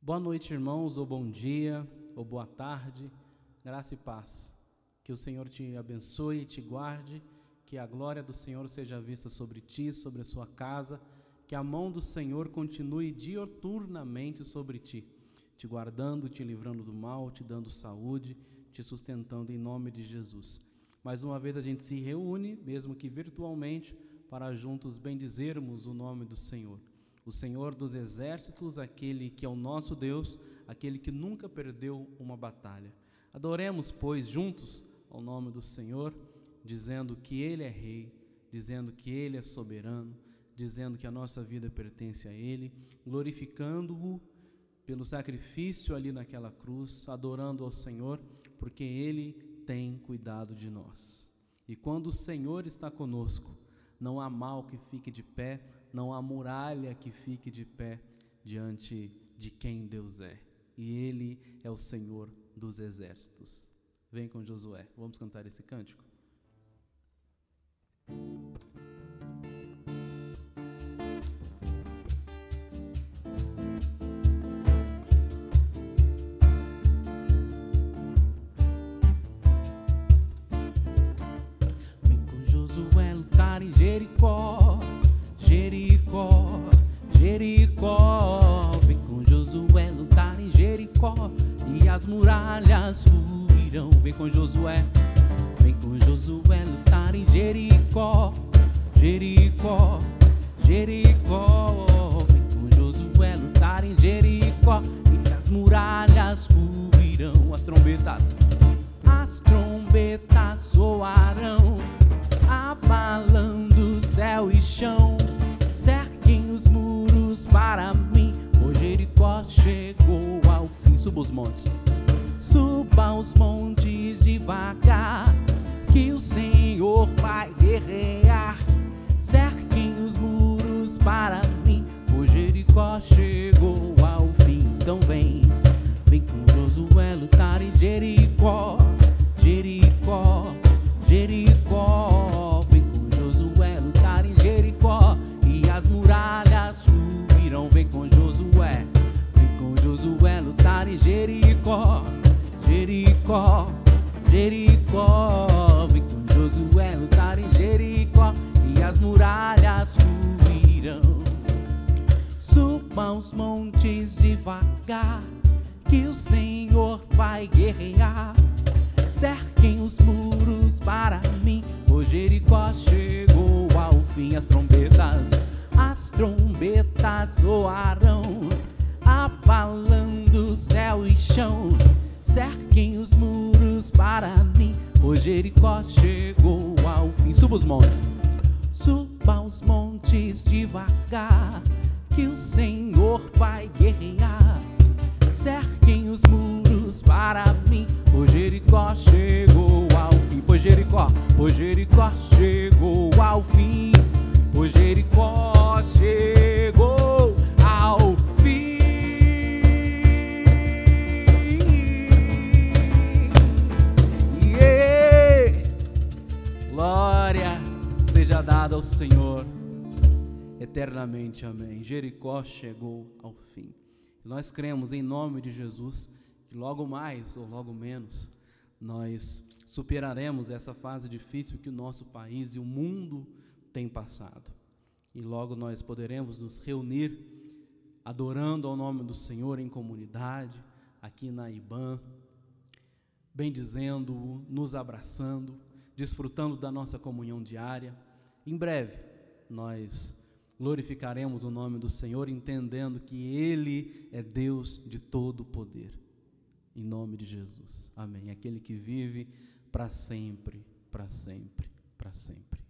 Boa noite, irmãos, ou bom dia, ou boa tarde, graça e paz. Que o Senhor te abençoe e te guarde, que a glória do Senhor seja vista sobre ti, sobre a sua casa, que a mão do Senhor continue diuturnamente sobre ti, te guardando, te livrando do mal, te dando saúde, te sustentando em nome de Jesus. Mais uma vez a gente se reúne, mesmo que virtualmente, para juntos bendizermos o nome do Senhor. O Senhor dos exércitos, aquele que é o nosso Deus, aquele que nunca perdeu uma batalha. Adoremos, pois, juntos ao nome do Senhor, dizendo que Ele é Rei, dizendo que Ele é soberano, dizendo que a nossa vida pertence a Ele, glorificando-o pelo sacrifício ali naquela cruz, adorando ao Senhor, porque Ele tem cuidado de nós. E quando o Senhor está conosco, não há mal que fique de pé, não há muralha que fique de pé diante de quem Deus é. E Ele é o Senhor dos exércitos. Vem com Josué, vamos cantar esse cântico? Vem com Josué lutar em Jericó, Jericó, Jericó. Vem com Josué lutar em Jericó e as muralhas ruirão. Vem com Josué lutar em Jericó, Jericó, Jericó. Vem com Josué lutar em Jericó e as muralhas ruirão. As trombetas soarão, abalando céu e chão. Cerquem os muros para mim, pois Jericó chegou ao fim. Suba os montes devagar, que o Senhor vai guerrear. Cerquem os muros para mim, pois Jericó chegou ao fim. Então vem com Josué lutar em Jericó, Jericó, Jericó. Vem com Josué lutar em Jericó e as muralhas ruirão. Vem com Josué lutar em Jericó, Jericó, Jericó. Vem com Josué lutar em Jericó e as muralhas ruirão. Suba os montes devagar, que o Senhor vai guerrear. Cerquem os muros para mim, pois Jericó chegou ao fim. As trombetas soarão, abalando céu e chão. Cerquem os muros para mim, pois Jericó chegou ao fim. Suba os montes devagar, que o Senhor vai guerrear. Cerquem os muros para mim, pois Jericó chegou ao fim. Pois Jericó chegou ao fim. Pois Jericó chegou ao fim. Glória seja dada ao Senhor eternamente, amém. Jericó chegou ao fim. Nós cremos em nome de Jesus que logo mais ou logo menos nós superaremos essa fase difícil que o nosso país e o mundo tem passado. E logo nós poderemos nos reunir adorando ao nome do Senhor em comunidade, aqui na IBAN, bendizendo-o, nos abraçando, desfrutando da nossa comunhão diária. Em breve nós glorificaremos o nome do Senhor, entendendo que Ele é Deus de todo o poder. Em nome de Jesus, amém. Aquele que vive para sempre, para sempre, para sempre.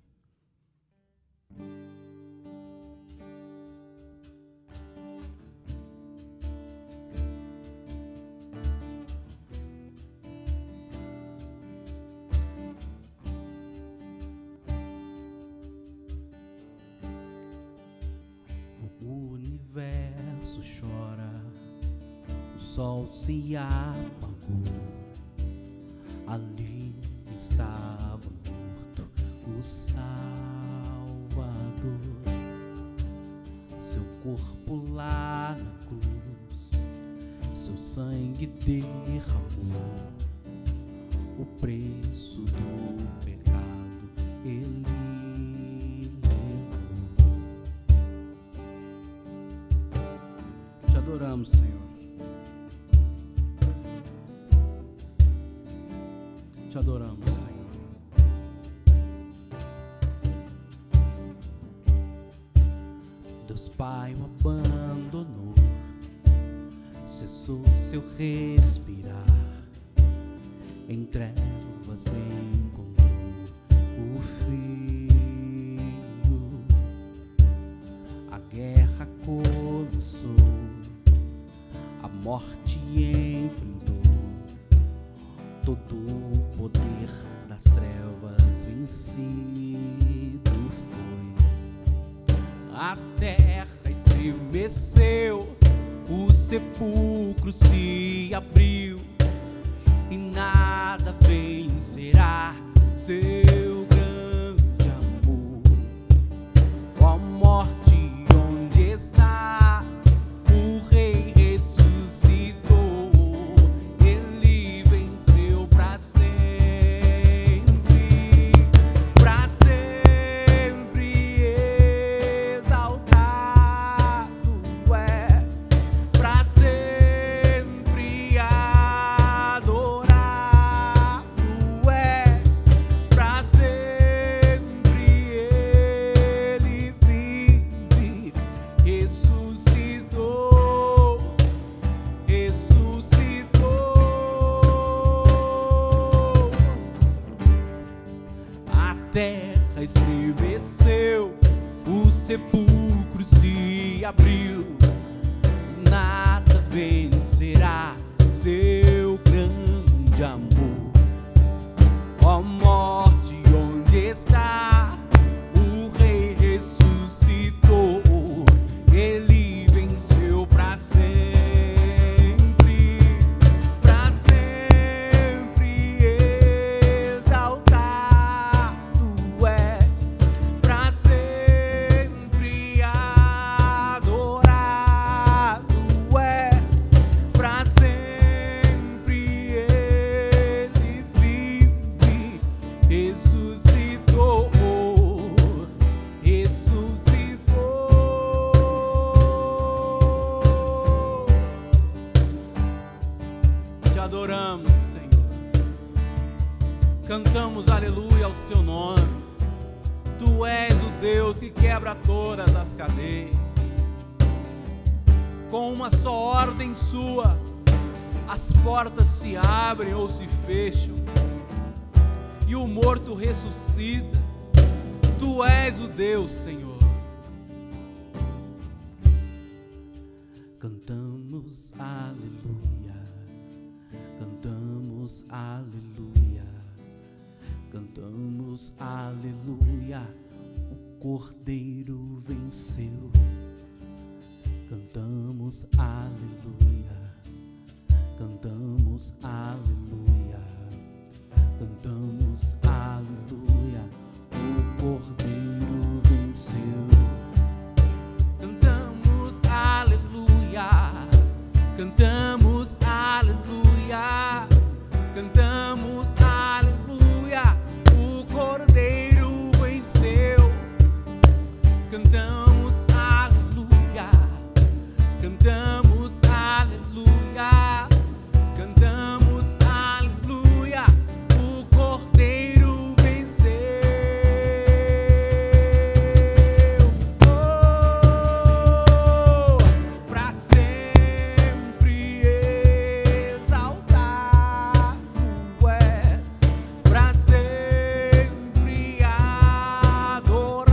O universo chora, o sol se apagou, ali estava morto o Salvador. Seu corpo lá na cruz seu sangue derramou, o preço do pecado ele levou. Te adoramos, Senhor. Te adoramos, Senhor. Deus Pai o abandonou, cessou seu respirar, em trevas encontrou o Filho. A guerra começou, a morte enfrentou, todo o poder das trevas vencido foi. A terra estremeceu, o sepulcro se abriu, e nada vencerá seu grande amor. Ó morte, onde está? O Rei ressuscitou, ele venceu para sempre, para sempre exaltado é, para sempre adorado és, para sempre ele vive, ressuscitou, ressuscitou. A terra estremeceu, o sepulcro se abriu, nada vencerá seu grande amor. Ó morte, onde está? O Rei ressuscitou, ele venceu para sempre, para sempre exaltado é, para sempre adorado é, para sempre ele vive, ressuscitou, ressuscitou. Te adoramos, Senhor. Cantamos aleluia ao seu nome. Tu és o Deus que quebra todas as cadeias. Com uma só ordem sua, as portas se abrem ou se fecham, e o morto ressuscita. Tu és o Deus, Senhor. Cantamos aleluia, cantamos aleluia, cantamos aleluia, o Cordeiro venceu. Cantamos aleluia, cantamos aleluia, cantamos aleluia, o Cordeiro venceu. Cantamos aleluia, cantamos aleluia, cantamos aleluia, o Cordeiro venceu. Cantamos aleluia, cantamos aleluia, cantamos aleluia, o Cordeiro venceu. Oh, para sempre exaltado é, para sempre adorado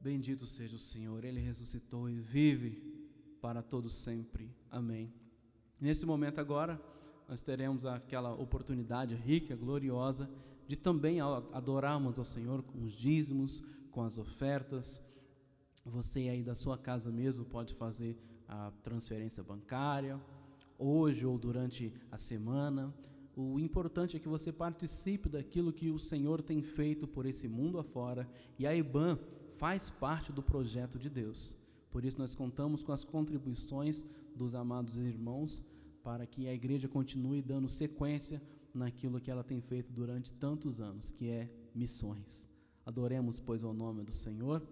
Bendito seja o Senhor, Ele ressuscitou e vive para todo sempre. Amém. Nesse momento agora, nós teremos aquela oportunidade rica, gloriosa, de também adorarmos ao Senhor com os dízimos, com as ofertas. Você aí da sua casa mesmo pode fazer a transferência bancária, hoje ou durante a semana. O importante é que você participe daquilo que o Senhor tem feito por esse mundo afora, e a IBAN faz parte do projeto de Deus. Por isso nós contamos com as contribuições dos amados irmãos, para que a igreja continue dando sequência naquilo que ela tem feito durante tantos anos, que é missões. Adoremos, pois, ao nome do Senhor,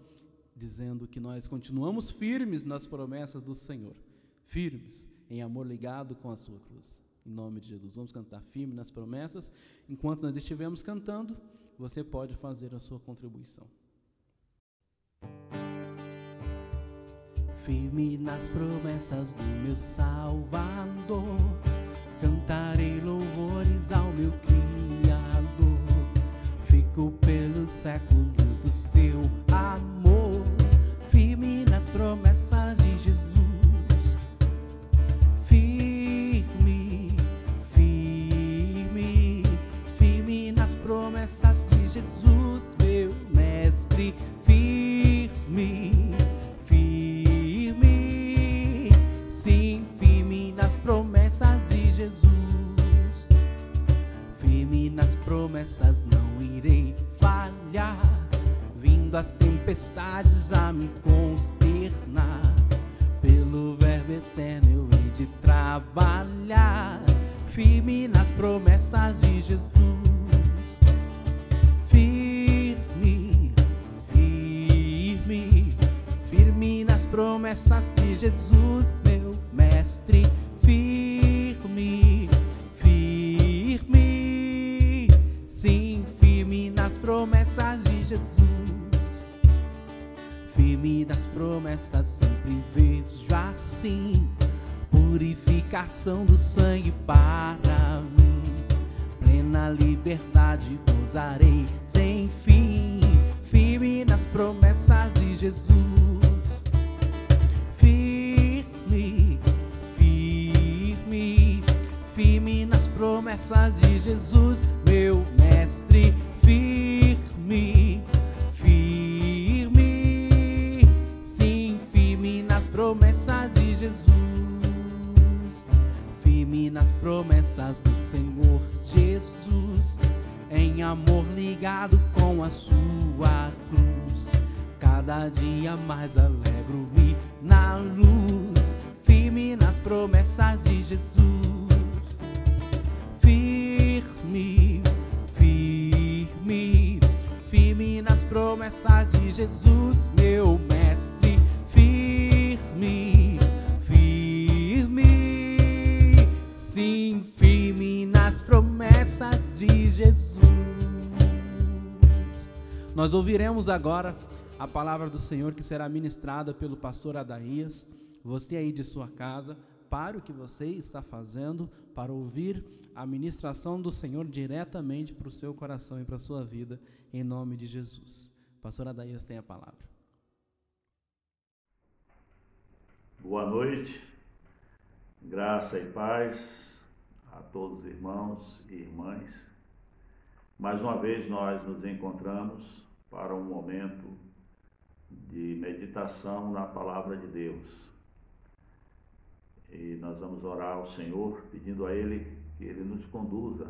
dizendo que nós continuamos firmes nas promessas do Senhor, firmes em amor ligado com a sua cruz. Em nome de Jesus, vamos cantar firme nas promessas. Enquanto nós estivermos cantando, você pode fazer a sua contribuição. Firme nas promessas do meu Salvador, cantarei louvores ao meu Criador. Fico pelos séculos do seu amor, firme nas promessas de Jesus. Firme, firme, firme nas promessas de Jesus, meu mestre. Firme, firme, sim, firme nas promessas de Jesus. Firme nas promessas, não irei falhar, vindo as tempestades a me consternar. Pelo verbo eterno eu hei de trabalhar, firme nas promessas de Jesus. Firme, firme, firme nas promessas de Jesus, meu mestre. Firme, firme, sim, firme nas promessas de Jesus. Firme nas promessas, sempre vejo assim, purificação do sangue para mim. Plena liberdade gozarei sem fim, firme nas promessas de Jesus. Firme, firme, firme nas promessas de Jesus, meu mestre. Firme, firme, sim, firme nas promessas de Jesus. Firme nas promessas do Senhor Jesus, em amor ligado com a sua cruz. Cada dia mais alegro-me na luz, firme nas promessas de Jesus. Firme, firme, firme nas promessas de Jesus, meu mestre. Firme, firme, sim, firme nas promessas de Jesus. Nós ouviremos agora a palavra do Senhor, que será ministrada pelo pastor Adaías. Você aí de sua casa, pare o que você está fazendo para ouvir a ministração do Senhor diretamente para o seu coração e para a sua vida, em nome de Jesus. Pastor Adaías tem a palavra. Boa noite, graça e paz a todos os irmãos e irmãs. Mais uma vez nós nos encontramos para um momento de meditação na palavra de Deus. E nós vamos orar ao Senhor, pedindo a Ele que Ele nos conduza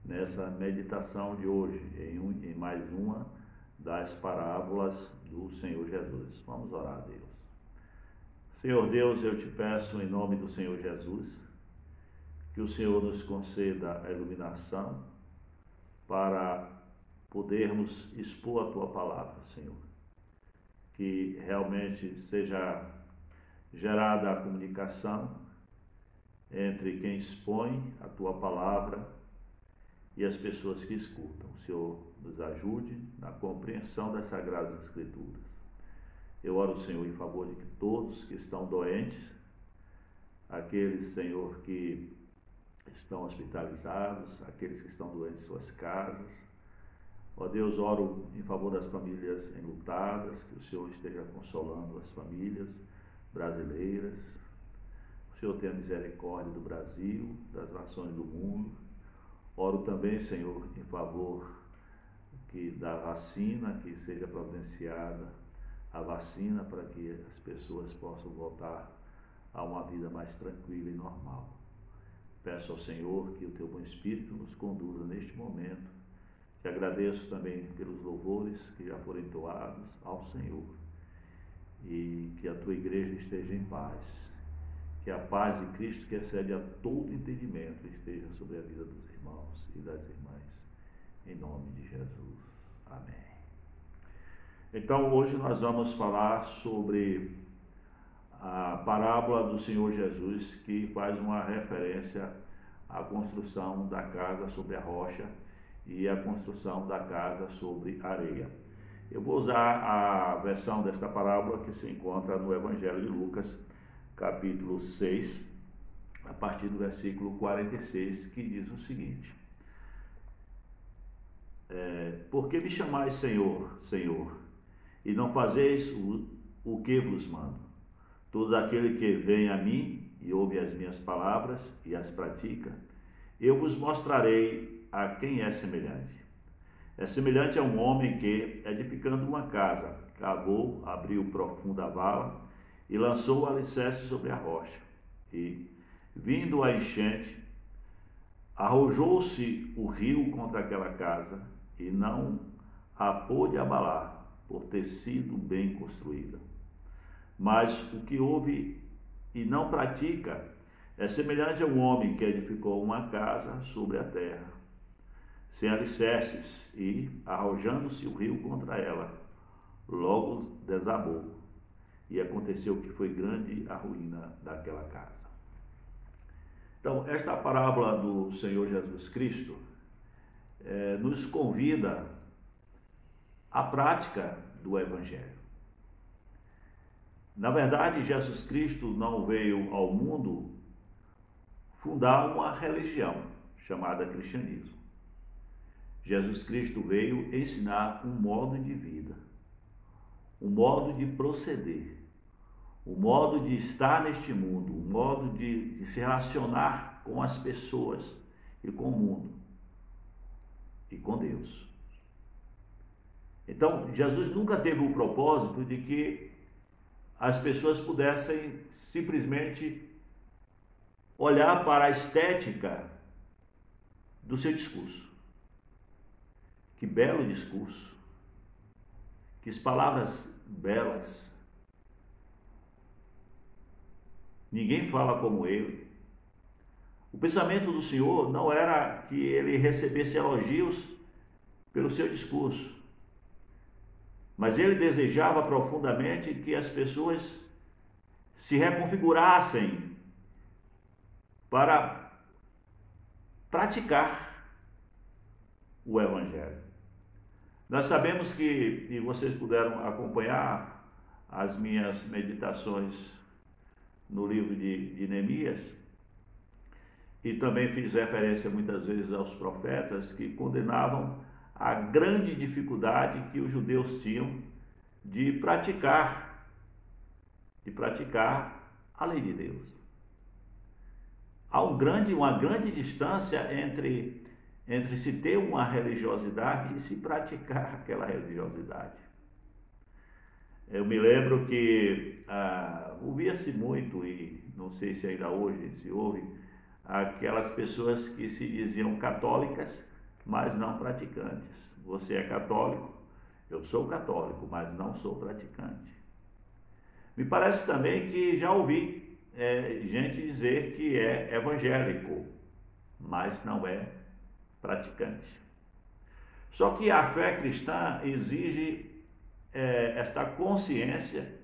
nessa meditação de hoje, em mais uma das parábolas do Senhor Jesus. Vamos orar a Deus. Senhor Deus, eu te peço em nome do Senhor Jesus, que o Senhor nos conceda a iluminação para podermos expor a tua palavra, Senhor. Que realmente seja gerada a comunicação entre quem expõe a tua palavra e as pessoas que escutam. O Senhor nos ajude na compreensão das Sagradas Escrituras. Eu oro, Senhor, em favor de que todos que estão doentes, aqueles, Senhor, que estão hospitalizados, aqueles que estão doentes em suas casas, Ó Deus, oro em favor das famílias enlutadas, que o Senhor esteja consolando as famílias brasileiras. O Senhor tenha misericórdia do Brasil, das nações do mundo. Oro também, Senhor, em favor da vacina, que seja providenciada a vacina para que as pessoas possam voltar a uma vida mais tranquila e normal. Peço ao Senhor que o Teu bom Espírito nos conduza neste momento. Te agradeço também pelos louvores que já foram entoados ao Senhor, e que a Tua igreja esteja em paz. Que a paz de Cristo, que excede a todo entendimento, esteja sobre a vida dos irmãos e das irmãs, em nome de Jesus. Amém. Então, hoje nós vamos falar sobre a parábola do Senhor Jesus, que faz uma referência à construção da casa sobre a rocha e à construção da casa sobre a areia. Eu vou usar a versão desta parábola que se encontra no Evangelho de Lucas, capítulo 6, a partir do versículo 46, que diz o seguinte: Por que me chamais Senhor, Senhor, e não fazeis o que vos mando? Todo aquele que vem a mim e ouve as minhas palavras e as pratica, eu vos mostrarei a quem é semelhante. É semelhante a um homem que, edificando uma casa, cavou, abriu profunda vala e lançou o alicerce sobre a rocha. E, vindo a enchente, arrojou-se o rio contra aquela casa e não a pôde abalar, por ter sido bem construída. Mas o que ouve e não pratica é semelhante a um homem que edificou uma casa sobre a terra, sem alicerces, e, arrojando-se o rio contra ela, logo desabou. E aconteceu que foi grande a ruína daquela casa. Então, esta parábola do Senhor Jesus Cristo nos convida à prática do Evangelho. Na verdade, Jesus Cristo não veio ao mundo fundar uma religião chamada cristianismo. Jesus Cristo veio ensinar um modo de vida, um modo de proceder, um modo de estar neste mundo, um modo de se relacionar com as pessoas e com o mundo e com Deus. Então, Jesus nunca teve o propósito de que as pessoas pudessem simplesmente olhar para a estética do seu discurso. Que belo discurso, que palavras belas. Ninguém fala como ele. O pensamento do Senhor não era que ele recebesse elogios pelo seu discurso, mas ele desejava profundamente que as pessoas se reconfigurassem para praticar o Evangelho. Nós sabemos que, e vocês puderam acompanhar as minhas meditações no livro de Neemias, e também fiz referência muitas vezes aos profetas que condenavam a grande dificuldade que os judeus tinham de praticar a lei de Deus. Há uma grande distância entre se ter uma religiosidade e se praticar aquela religiosidade. Eu me lembro que ouvia-se muito, e não sei se ainda hoje se ouve, aquelas pessoas que se diziam católicas, mas não praticantes. Você é católico? Eu sou católico, mas não sou praticante. Me parece também que já ouvi gente dizer que é evangélico, mas não é praticante. Só que a fé cristã exige esta consciência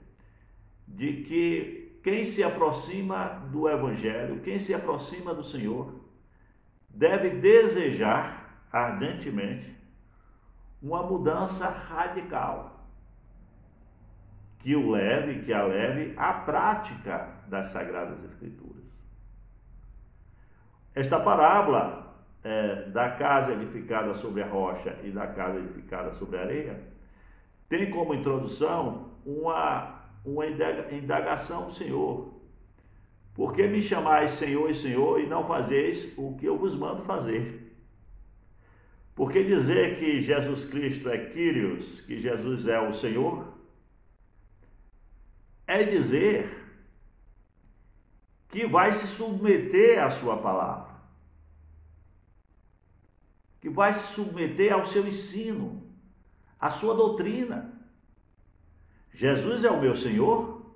de que quem se aproxima do Evangelho, quem se aproxima do Senhor, deve desejar ardentemente uma mudança radical que a leve à prática das Sagradas Escrituras. Esta parábola da casa edificada sobre a rocha e da casa edificada sobre a areia, tem como introdução uma indagação do Senhor. Por que me chamais Senhor e Senhor e não fazeis o que eu vos mando fazer? Porque dizer que Jesus Cristo é Kyrios, que Jesus é o Senhor, é dizer que vai se submeter à sua palavra, que vai se submeter ao seu ensino, à sua doutrina. Jesus é o meu Senhor,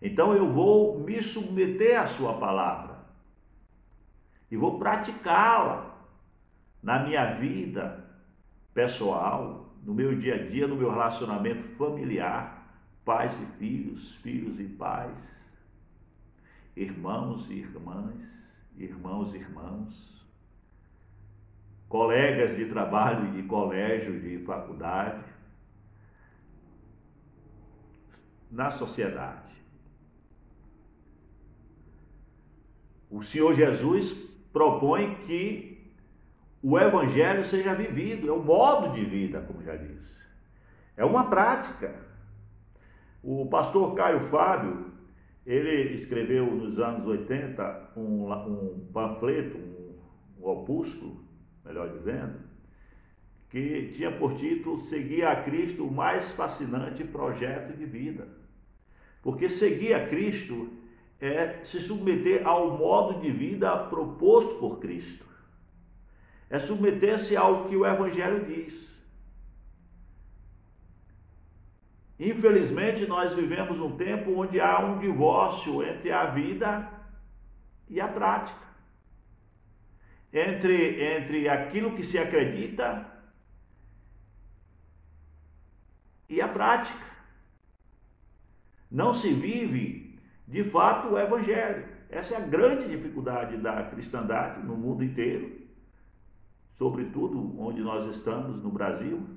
então eu vou me submeter à sua palavra e vou praticá-la na minha vida pessoal, no meu dia a dia, no meu relacionamento familiar, pais e filhos, filhos e pais, irmãos e irmãs, irmãos e irmãos, colegas de trabalho, de colégio, de faculdade, na sociedade. O Senhor Jesus propõe que o Evangelho seja vivido, é um modo de vida, como já disse. É uma prática. O pastor Caio Fábio, ele escreveu nos anos 80 um panfleto, um opúsculo, melhor dizendo, que tinha por título Seguir a Cristo, o mais fascinante projeto de vida. Porque seguir a Cristo é se submeter ao modo de vida proposto por Cristo. É submeter-se ao que o Evangelho diz. Infelizmente, nós vivemos um tempo onde há um divórcio entre a vida e a prática. Entre aquilo que se acredita e a prática. Não se vive, de fato, o Evangelho. Essa é a grande dificuldade da cristandade no mundo inteiro, sobretudo onde nós estamos, no Brasil,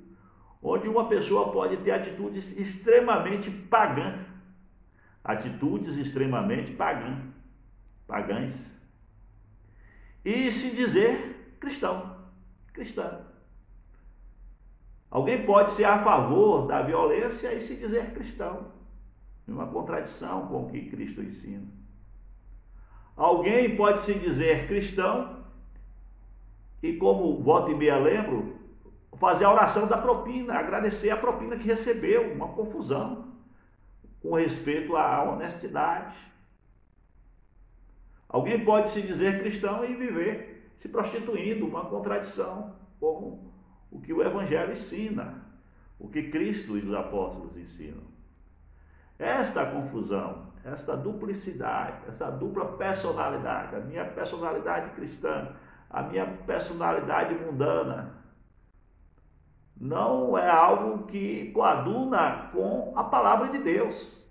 onde uma pessoa pode ter atitudes extremamente pagãs, pagãs, e se dizer cristã. Alguém pode ser a favor da violência e se dizer cristão, em uma contradição com o que Cristo ensina. Alguém pode se dizer cristão e, como volta e meia lembro, fazer a oração da propina, agradecer a propina que recebeu, uma confusão com respeito à honestidade. Alguém pode se dizer cristão e viver se prostituindo, uma contradição com o que o Evangelho ensina, o que Cristo e os apóstolos ensinam. Esta confusão, esta duplicidade, essa dupla personalidade, a minha personalidade cristã, a minha personalidade mundana, não é algo que coaduna com a palavra de Deus.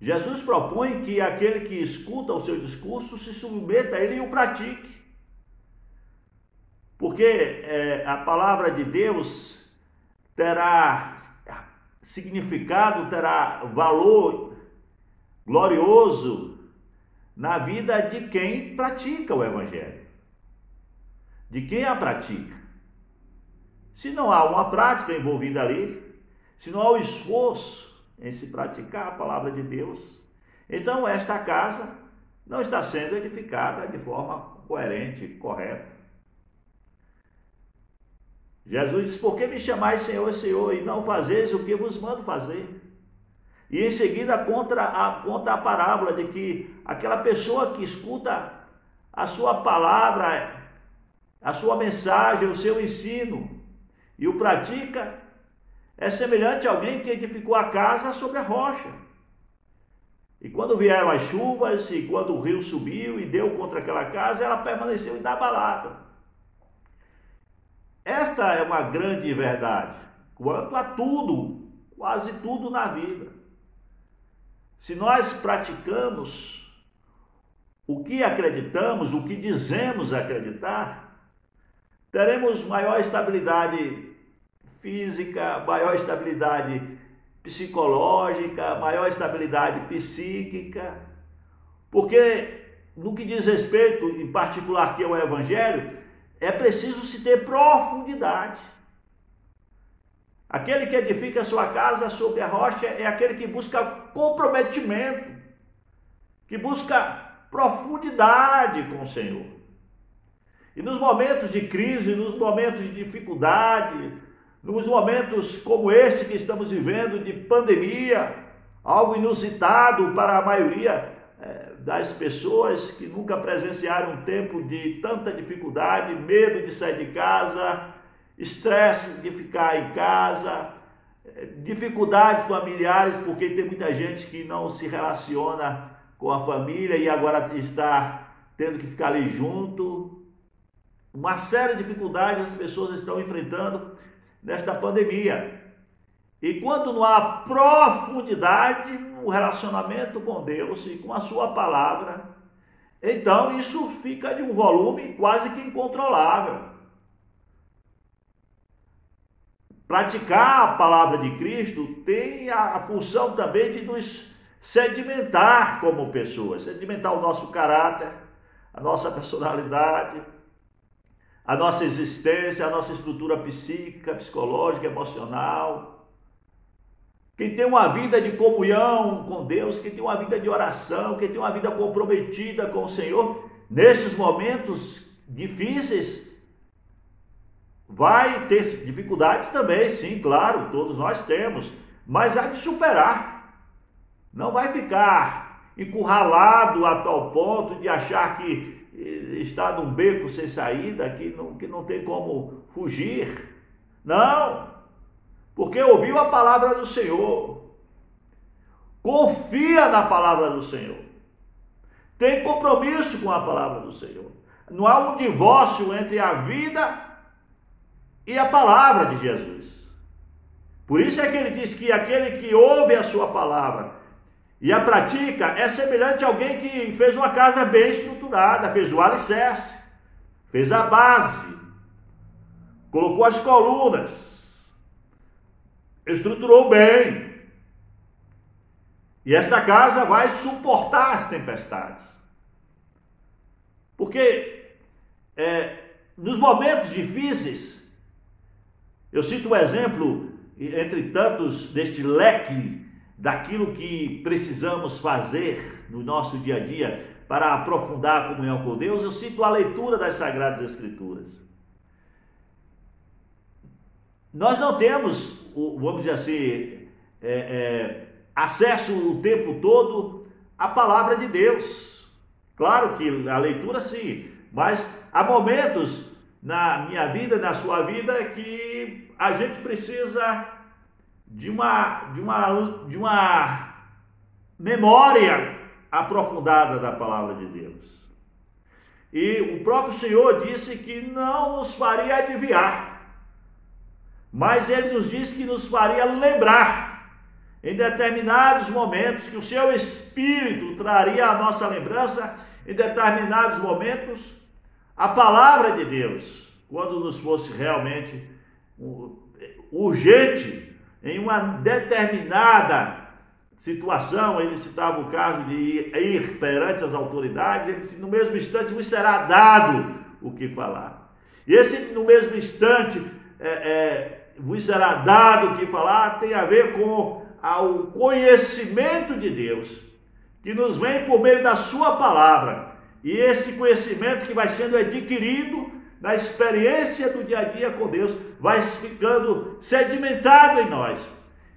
Jesus propõe que aquele que escuta o seu discurso se submeta a ele e o pratique. Porque a palavra de Deus terá significado, terá valor glorioso na vida de quem pratica o Evangelho, de quem a pratica. Se não há uma prática envolvida ali, se não há o esforço em se praticar a palavra de Deus, então esta casa não está sendo edificada de forma coerente, correta. Jesus diz: por que me chamais Senhor, Senhor, e não fazeis o que vos mando fazer? E em seguida conta a parábola de que aquela pessoa que escuta a sua palavra, a sua mensagem, o seu ensino, e o pratica, é semelhante a alguém que edificou a casa sobre a rocha. E quando vieram as chuvas, e quando o rio subiu e deu contra aquela casa, ela permaneceu inabalável. Esta é uma grande verdade quanto a tudo, quase tudo na vida. Se nós praticamos o que acreditamos, o que dizemos acreditar, teremos maior estabilidade física, maior estabilidade psicológica, maior estabilidade psíquica, porque no que diz respeito, em particular aqui ao Evangelho, é preciso se ter profundidade. Aquele que edifica a sua casa sobre a rocha é aquele que busca comprometimento, que busca profundidade com o Senhor. E nos momentos de crise, nos momentos de dificuldade, nos momentos como este que estamos vivendo, de pandemia, algo inusitado para a maioria das pessoas que nunca presenciaram um tempo de tanta dificuldade, medo de sair de casa, estresse de ficar em casa, dificuldades familiares, porque tem muita gente que não se relaciona com a família e agora está tendo que ficar ali junto. Uma série de dificuldades as pessoas estão enfrentando nesta pandemia. E quando não há profundidade no relacionamento com Deus e com a sua palavra, então isso fica de um volume quase que incontrolável. Praticar a palavra de Cristo tem a função também de nos sedimentar como pessoas, sedimentar o nosso caráter, a nossa personalidade, a nossa existência, a nossa estrutura psíquica, psicológica, emocional. Quem tem uma vida de comunhão com Deus, quem tem uma vida de oração, quem tem uma vida comprometida com o Senhor, nesses momentos difíceis, vai ter dificuldades também, sim, claro, todos nós temos, mas há de superar. Não vai ficar encurralado a tal ponto de achar que está num beco sem saída, que não tem como fugir. Não, porque ouviu a palavra do Senhor, confia na palavra do Senhor, tem compromisso com a palavra do Senhor. Não há um divórcio entre a vida e a palavra de Jesus. Por isso é que ele diz que aquele que ouve a sua palavra e a pratica é semelhante a alguém que fez uma casa bem estruturada, fez o alicerce, fez a base, colocou as colunas, estruturou bem. E esta casa vai suportar as tempestades. Porque nos momentos difíceis, eu cito um exemplo, entre tantos, deste leque daquilo que precisamos fazer no nosso dia a dia para aprofundar a comunhão com Deus. Eu cito a leitura das Sagradas Escrituras. Nós não temos, vamos dizer assim, acesso o tempo todo à palavra de Deus. Claro que a leitura sim, mas há momentos na minha vida, na sua vida, que a gente precisa de uma memória aprofundada da palavra de Deus. E o próprio Senhor disse que não nos faria adivinhar, mas Ele nos disse que nos faria lembrar em determinados momentos, que o seu Espírito traria a nossa lembrança em determinados momentos a palavra de Deus, quando nos fosse realmente urgente em uma determinada situação. Ele citava o caso de ir perante as autoridades. Ele disse: no mesmo instante vos será dado o que falar. E esse no mesmo instante vos será dado o que falar tem a ver com o conhecimento de Deus, que nos vem por meio da sua palavra. E este conhecimento que vai sendo adquirido na experiência do dia a dia com Deus, vai ficando sedimentado em nós.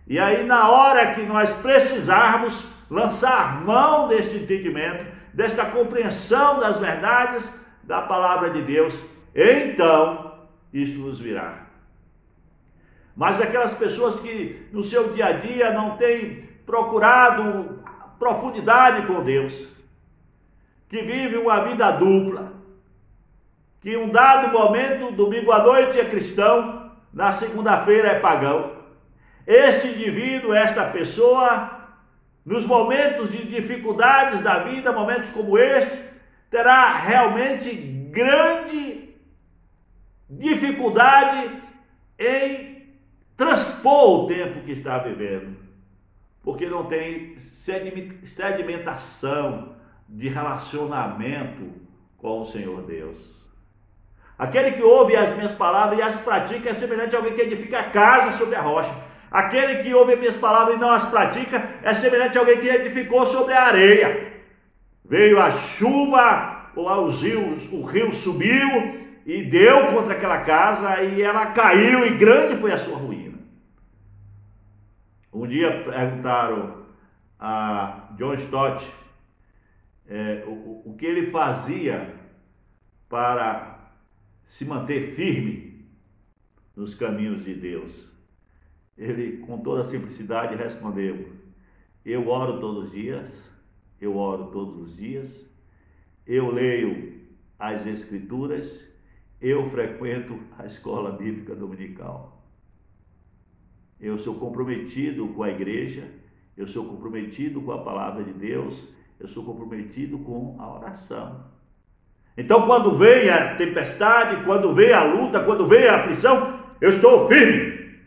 E aí, na hora que nós precisarmos lançar mão deste entendimento, desta compreensão das verdades da palavra de Deus, então isso nos virá. Mas aquelas pessoas que no seu dia a dia não têm procurado profundidade com Deus, que vivem uma vida dupla, que um dado momento, domingo à noite é cristão, na segunda-feira é pagão. Este indivíduo, esta pessoa, nos momentos de dificuldades da vida, momentos como este, terá realmente grande dificuldade em transpor o tempo que está vivendo, porque não tem sedimentação de relacionamento com o Senhor Deus. Aquele que ouve as minhas palavras e as pratica é semelhante a alguém que edifica a casa sobre a rocha. Aquele que ouve as minhas palavras e não as pratica é semelhante a alguém que edificou sobre a areia. Veio a chuva, o rio subiu e deu contra aquela casa e ela caiu e grande foi a sua ruína. Um dia perguntaram a John Stott o que ele fazia para se manter firme nos caminhos de Deus. Ele, com toda a simplicidade, respondeu: eu oro todos os dias, eu oro todos os dias, eu leio as Escrituras, eu frequento a escola bíblica dominical. Eu sou comprometido com a igreja, eu sou comprometido com a palavra de Deus, eu sou comprometido com a oração. Então, quando vem a tempestade, quando vem a luta, quando vem a aflição, eu estou firme,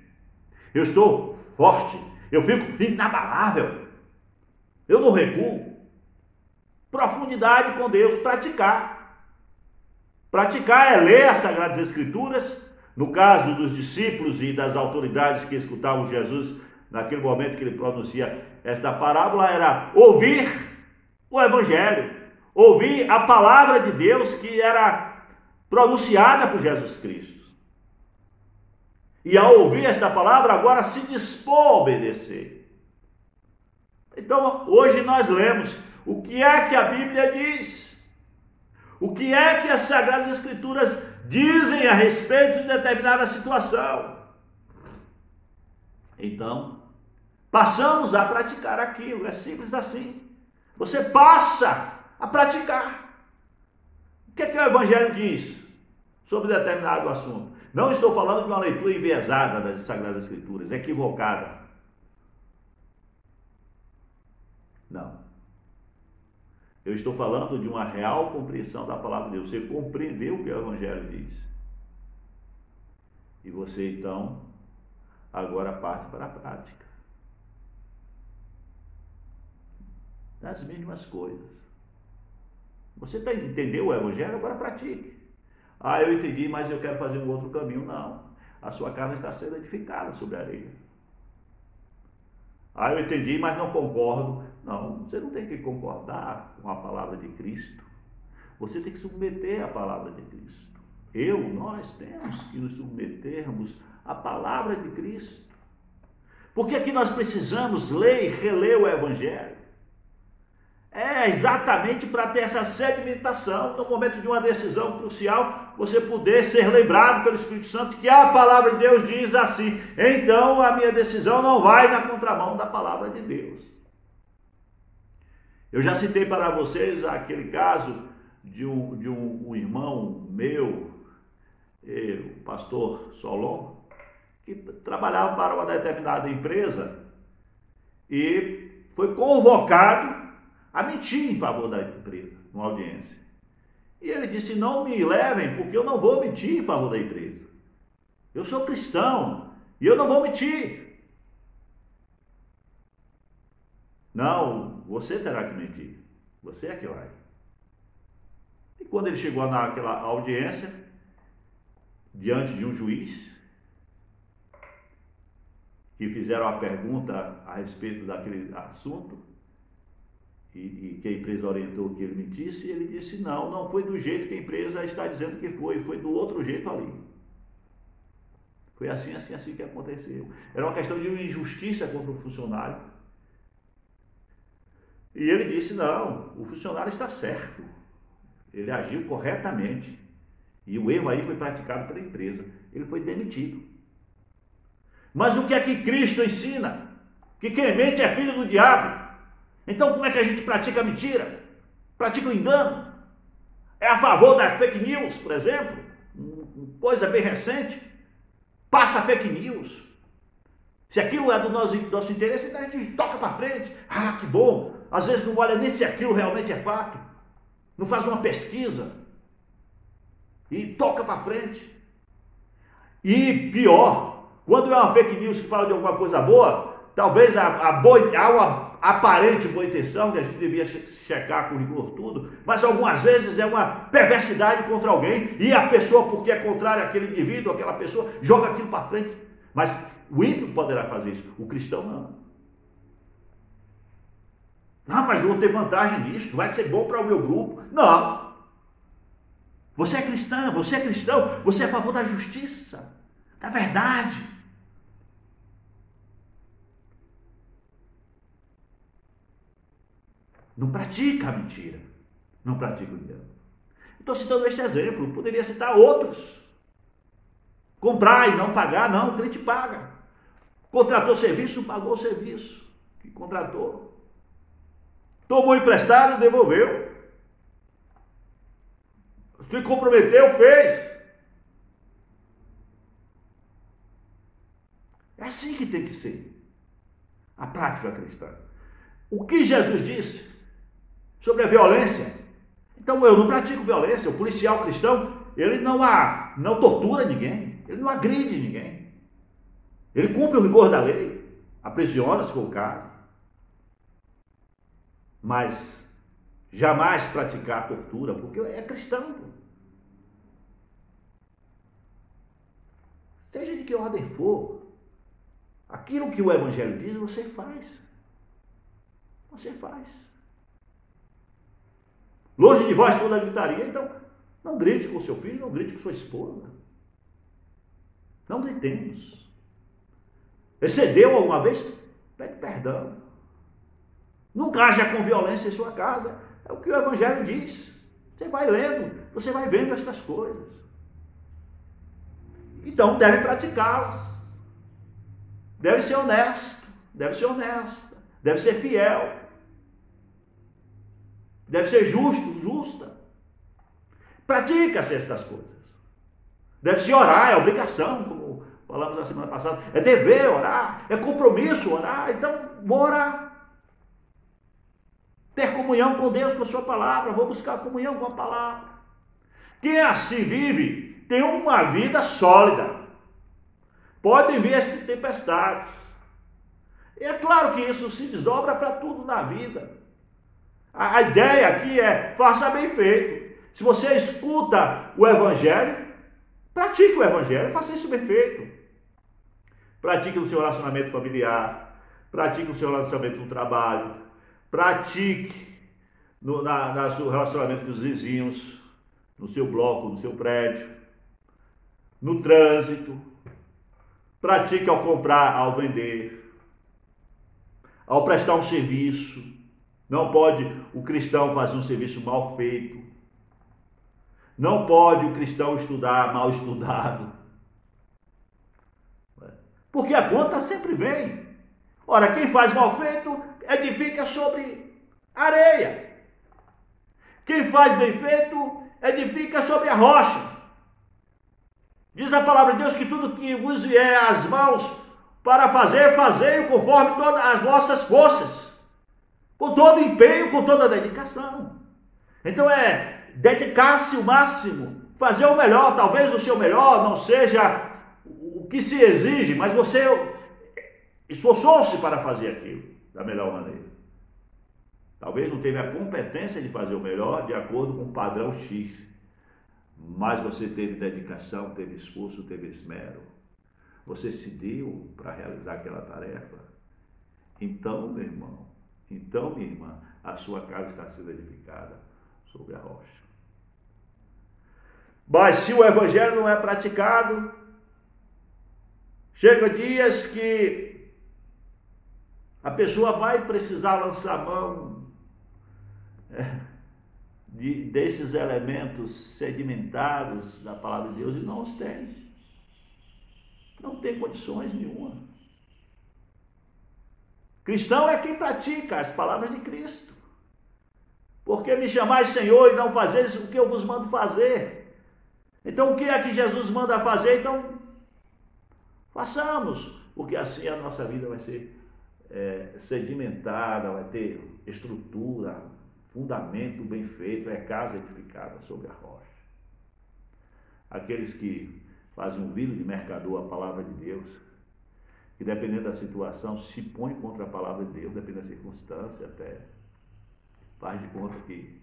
eu estou forte, eu fico inabalável, eu não recuo. Profundidade com Deus, praticar. Praticar é ler as Sagradas Escrituras. No caso dos discípulos e das autoridades que escutavam Jesus, naquele momento que ele pronuncia esta parábola, era ouvir o Evangelho, ouvir a palavra de Deus que era pronunciada por Jesus Cristo. E ao ouvir esta palavra, agora se dispor a obedecer. Então, hoje nós lemos o que é que a Bíblia diz, o que é que as Sagradas Escrituras dizem a respeito de determinada situação. Então, passamos a praticar aquilo, é simples assim. Você passa a praticar. O que é que o Evangelho diz sobre determinado assunto? Não estou falando de uma leitura enviesada das Sagradas Escrituras, equivocada. Não. Eu estou falando de uma real compreensão da palavra de Deus. Você compreendeu o que o Evangelho diz. E você, então, agora parte para a prática. Das mínimas coisas. Você entendeu o Evangelho? Agora pratique. Ah, eu entendi, mas eu quero fazer um outro caminho. Não. A sua casa está sendo edificada sobre a areia. Ah, eu entendi, mas não concordo. Não, você não tem que concordar com a palavra de Cristo. Você tem que submeter à palavra de Cristo. Nós temos que nos submetermos à palavra de Cristo. Porque aqui nós precisamos ler e reler o Evangelho. É exatamente para ter essa sedimentação, no momento de uma decisão crucial, você poder ser lembrado pelo Espírito Santo que a palavra de Deus diz assim. Então a minha decisão não vai na contramão da palavra de Deus. Eu já citei para vocês aquele caso de um irmão meu, o pastor Solon, que trabalhava para uma determinada empresa e foi convocado a mentir em favor da empresa, numa audiência. E ele disse: não me levem, porque eu não vou mentir em favor da empresa. Eu sou cristão e eu não vou mentir. Não, você terá que mentir. Você é que vai. E quando ele chegou naquela audiência, diante de um juiz, que fizeram a pergunta a respeito daquele assunto, e que a empresa orientou que ele mentisse, ele disse: não foi do jeito que a empresa está dizendo que foi do outro jeito ali. Foi assim que aconteceu. Era uma questão de injustiça contra o funcionário. E ele disse: não, o funcionário está certo. Ele agiu corretamente. E o erro aí foi praticado pela empresa. Ele foi demitido. Mas o que é que Cristo ensina? Que quem mente é filho do diabo. Então como é que a gente pratica a mentira? Pratica o engano? É a favor da fake news, por exemplo? Coisa bem recente. Passa fake news. Se aquilo é do nosso interesse, então a gente toca para frente. Ah, que bom. Às vezes não olha nem se aquilo realmente é fato. Não faz uma pesquisa. E toca para frente. E pior, quando é uma fake news que fala de alguma coisa boa, talvez há uma aparente boa intenção, que a gente devia checar com rigor tudo, mas algumas vezes é uma perversidade contra alguém, e a pessoa, porque é contrária àquele indivíduo, aquela pessoa, joga aquilo para frente. Mas o ímpio poderá fazer isso, o cristão não. Não, mas eu vou ter vantagem nisso, vai ser bom para o meu grupo. Não. Você é cristã, você é cristão, você é a favor da justiça, da verdade. Não pratica a mentira, não pratica o engano. Estou citando este exemplo, poderia citar outros. Comprar e não pagar, não, o crente paga. Contratou serviço, pagou o serviço que contratou. Tomou emprestado, devolveu. Se comprometeu, fez. É assim que tem que ser a prática cristã. O que Jesus disse sobre a violência? Então eu não pratico violência. O policial cristão, ele não tortura ninguém, ele não agride ninguém. Ele cumpre o rigor da lei, aprisiona se for o caso. Mas jamais praticar tortura, porque é cristão. Seja de que ordem for, aquilo que o Evangelho diz, você faz. Você faz. Longe de vós toda a gritaria, então não grite com seu filho, não grite com sua esposa. Não gritemos. Excedeu alguma vez? Pede perdão. Nunca haja com violência em sua casa. É o que o Evangelho diz. Você vai lendo, você vai vendo estas coisas. Então deve praticá-las. Deve ser honesto, deve ser honesta, deve ser fiel. Deve ser justo, justa. Pratica-se estas coisas. Deve-se orar, é obrigação, como falamos na semana passada. É dever orar, é compromisso orar. Então, vou orar. Ter comunhão com Deus, com a sua palavra. Vou buscar comunhão com a palavra. Quem assim vive, tem uma vida sólida. Podem vir as tempestades. E é claro que isso se desdobra para tudo na vida. A ideia aqui é, faça bem feito. Se você escuta o Evangelho, pratique o Evangelho, faça isso bem feito. Pratique no seu relacionamento familiar, pratique no seu relacionamento no trabalho, pratique no seu relacionamento com os vizinhos, no seu bloco, no seu prédio, no trânsito. Pratique ao comprar, ao vender, ao prestar um serviço. Não pode o cristão fazer um serviço mal feito. Não pode o cristão estudar mal estudado. Porque a conta sempre vem. Ora, quem faz mal feito edifica sobre areia. Quem faz bem feito edifica sobre a rocha. Diz a palavra de Deus que tudo que vos vier às mãos para fazer, fazei-o conforme todas as vossas forças. Com todo empenho, com toda dedicação. Então é dedicar-se o máximo, fazer o melhor. Talvez o seu melhor não seja o que se exige, mas você esforçou-se para fazer aquilo da melhor maneira. Talvez não teve a competência de fazer o melhor de acordo com o padrão X, mas você teve dedicação, teve esforço, teve esmero. Você se deu para realizar aquela tarefa. Então, meu irmão, então, minha irmã, a sua casa está sendo edificada sobre a rocha. Mas se o Evangelho não é praticado, chega dias que a pessoa vai precisar lançar mão desses elementos sedimentados da palavra de Deus e não os tem. Não tem condições nenhuma. Cristão é quem pratica as palavras de Cristo. Porque me chamais Senhor e não fazeis o que eu vos mando fazer. Então o que é que Jesus manda fazer? Então façamos, porque assim a nossa vida vai ser sedimentada, vai ter estrutura, fundamento bem feito, é casa edificada sobre a rocha. Aqueles que fazem um vilo de mercador a palavra de Deus, que dependendo da situação, se põe contra a palavra de Deus, dependendo da circunstância até, faz de conta que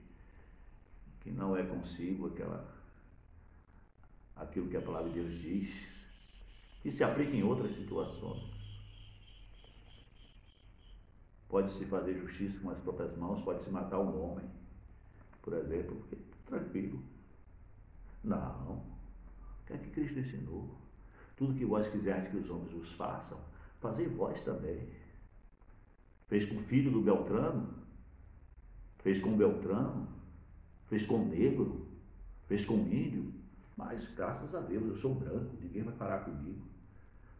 não é consigo aquilo que a palavra de Deus diz, que se aplica em outras situações. Pode-se fazer justiça com as próprias mãos, pode-se matar um homem, por exemplo, porque tranquilo. Não. O que é que Cristo ensinou? Tudo que vós quiserdes que os homens vos façam, fazei vós também. Fez com o filho do Beltrano, fez com o Beltrano, fez com o negro, fez com o índio, mas graças a Deus eu sou branco, ninguém vai parar comigo.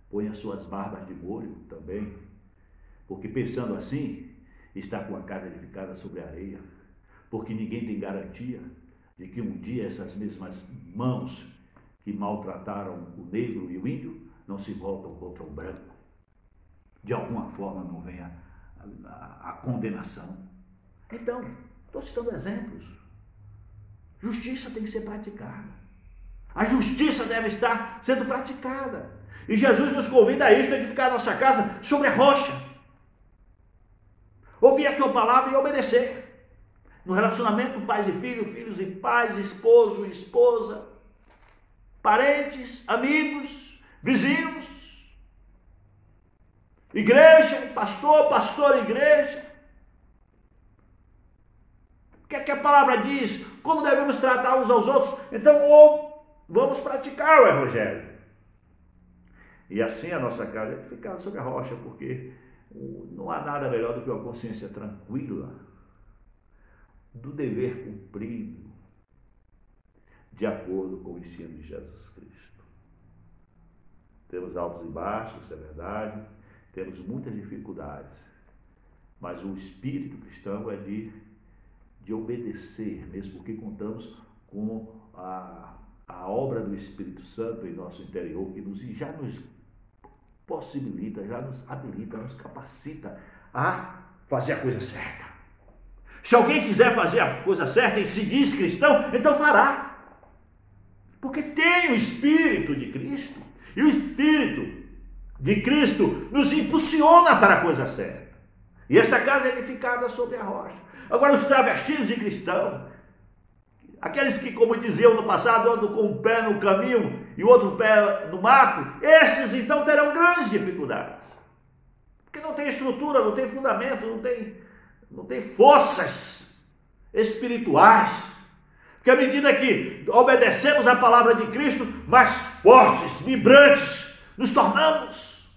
Põe as suas barbas de molho também, porque pensando assim, está com a casa edificada sobre a areia, porque ninguém tem garantia de que um dia essas mesmas mãos que maltrataram o negro e o índio não se voltam contra o branco. De alguma forma não venha a condenação. Então, estou citando exemplos. Justiça tem que ser praticada. A justiça deve estar sendo praticada. E Jesus nos convida a isso, a edificar a nossa casa sobre a rocha. Ouvir a sua palavra e obedecer. No relacionamento pais e filhos, filhos e pais, esposo e esposa, parentes, amigos, vizinhos, igreja, pastor e igreja. O que é que a palavra diz? Como devemos tratar uns aos outros? Então, vamos praticar o Evangelho. E assim a nossa casa é edificada sobre a rocha, porque não há nada melhor do que uma consciência tranquila do dever cumprido de acordo com o ensino de Jesus Cristo. Temos altos e baixos, é verdade, temos muitas dificuldades, mas o espírito cristão é de obedecer, mesmo porque contamos com a obra do Espírito Santo em nosso interior, que já nos possibilita, já nos habilita, nos capacita a fazer a coisa certa. Se alguém quiser fazer a coisa certa e se diz cristão, então fará. Porque tem o Espírito de Cristo. E o Espírito de Cristo nos impulsiona para a coisa certa. E esta casa é edificada sobre a rocha. Agora, os travestidos de cristão, aqueles que, como diziam no passado, andam com um pé no caminho e o outro pé no mato, estes então terão grandes dificuldades. Porque não tem estrutura, não tem fundamento, não tem forças espirituais. Porque à medida que obedecemos a palavra de Cristo, mais fortes, vibrantes nos tornamos.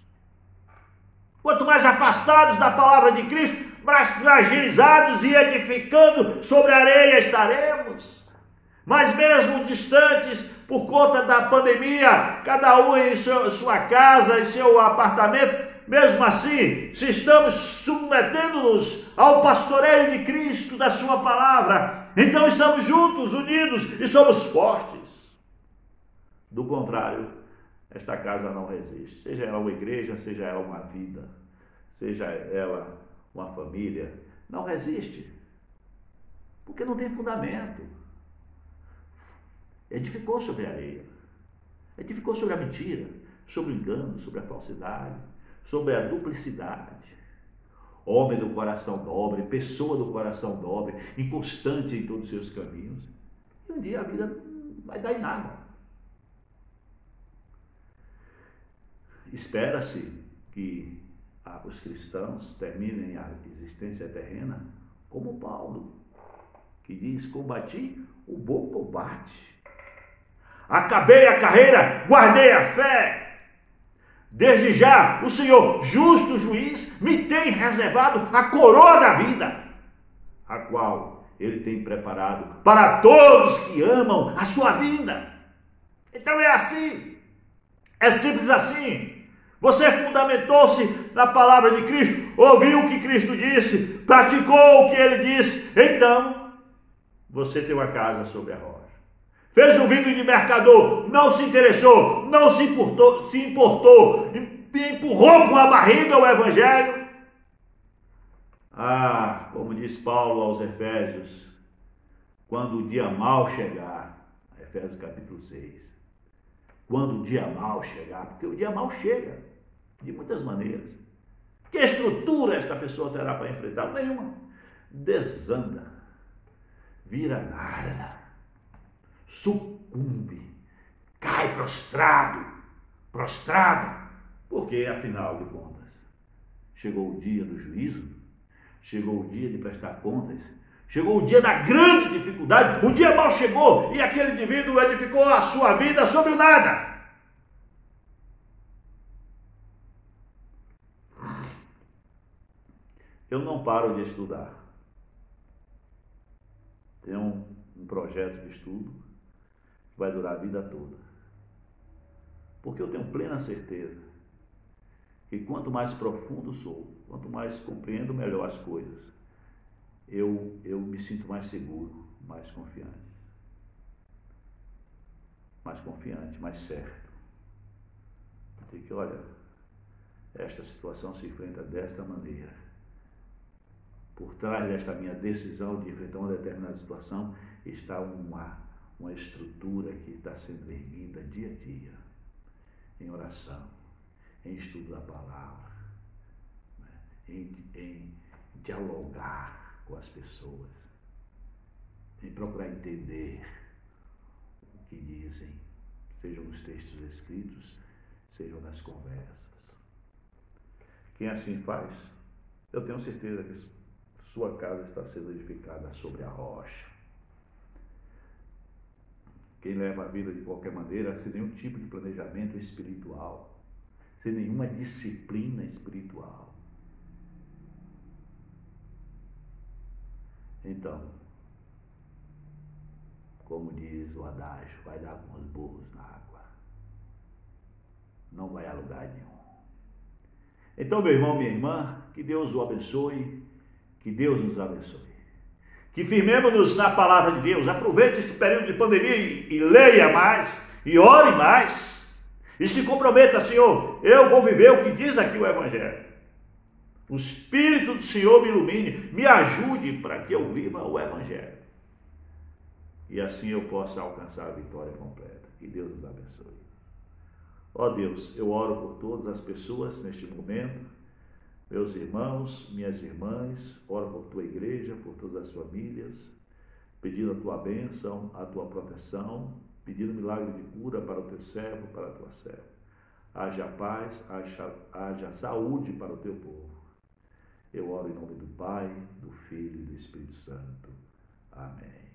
Quanto mais afastados da palavra de Cristo, mais fragilizados e edificando sobre a areia estaremos. Mas mesmo distantes por conta da pandemia, cada um em sua casa, em seu apartamento, mesmo assim, se estamos submetendo-nos ao pastoreio de Cristo, da sua palavra, então estamos juntos, unidos e somos fortes. Do contrário, esta casa não resiste. Seja ela uma igreja, seja ela uma vida, seja ela uma família, não resiste. Porque não tem fundamento. Edificou sobre a areia. Edificou sobre a mentira, sobre o engano, sobre a falsidade, sobre a duplicidade. Homem do coração nobre, pessoa do coração nobre, inconstante em todos os seus caminhos. E um dia a vida vai dar em nada. Espera-se que os cristãos terminem a existência terrena como Paulo, que diz: combati o bom combate, acabei a carreira, guardei a fé. Desde já, o Senhor, justo juiz, me tem reservado a coroa da vida, a qual Ele tem preparado para todos que amam a sua vinda. Então é assim, é simples assim. Você fundamentou-se na palavra de Cristo, ouviu o que Cristo disse, praticou o que Ele disse, então você tem uma casa sobre a rocha. Fez um vídeo de mercador, não se interessou, não se importou, empurrou com a barriga o Evangelho. Como diz Paulo aos Efésios, quando o dia mau chegar, Efésios capítulo 6, quando o dia mau chegar, porque o dia mau chega, de muitas maneiras. Que estrutura esta pessoa terá para enfrentar? Nenhuma. Desanda, vira nada, sucumbe, cai prostrada, porque afinal de contas, chegou o dia do juízo, chegou o dia de prestar contas, chegou o dia da grande dificuldade, o dia mal chegou e aquele indivíduo edificou a sua vida sobre o nada. Eu não paro de estudar. Tenho um projeto de estudo que vai durar a vida toda. Porque eu tenho plena certeza que quanto mais profundo sou, quanto mais compreendo melhor as coisas, eu me sinto mais seguro, mais confiante. Mais certo. De que, olha, esta situação se enfrenta desta maneira. Por trás desta minha decisão de enfrentar uma determinada situação está uma estrutura que está sendo erguida dia a dia, em oração, em estudo da palavra, em dialogar com as pessoas, em procurar entender o que dizem, sejam nos textos escritos, sejam nas conversas. Quem assim faz, eu tenho certeza que sua casa está sendo edificada sobre a rocha. Quem leva a vida de qualquer maneira, sem nenhum tipo de planejamento espiritual, sem nenhuma disciplina espiritual. Então, como diz o adágio, vai dar com os burros na água. Não vai a lugar nenhum. Então, meu irmão, minha irmã, que Deus o abençoe, que Deus nos abençoe. Que firmemos-nos na palavra de Deus. Aproveite este período de pandemia e leia mais, e ore mais. E se comprometa, Senhor, eu vou viver o que diz aqui o Evangelho. O Espírito do Senhor me ilumine, me ajude para que eu viva o Evangelho. E assim eu possa alcançar a vitória completa. Que Deus nos abençoe. Ó Deus, eu oro por todas as pessoas neste momento, meus irmãos, minhas irmãs, oro por tua igreja, por todas as famílias, pedindo a tua bênção, a tua proteção, pedindo milagre de cura para o teu servo, para a tua serva. Haja paz, haja saúde para o teu povo. Eu oro em nome do Pai, do Filho e do Espírito Santo. Amém.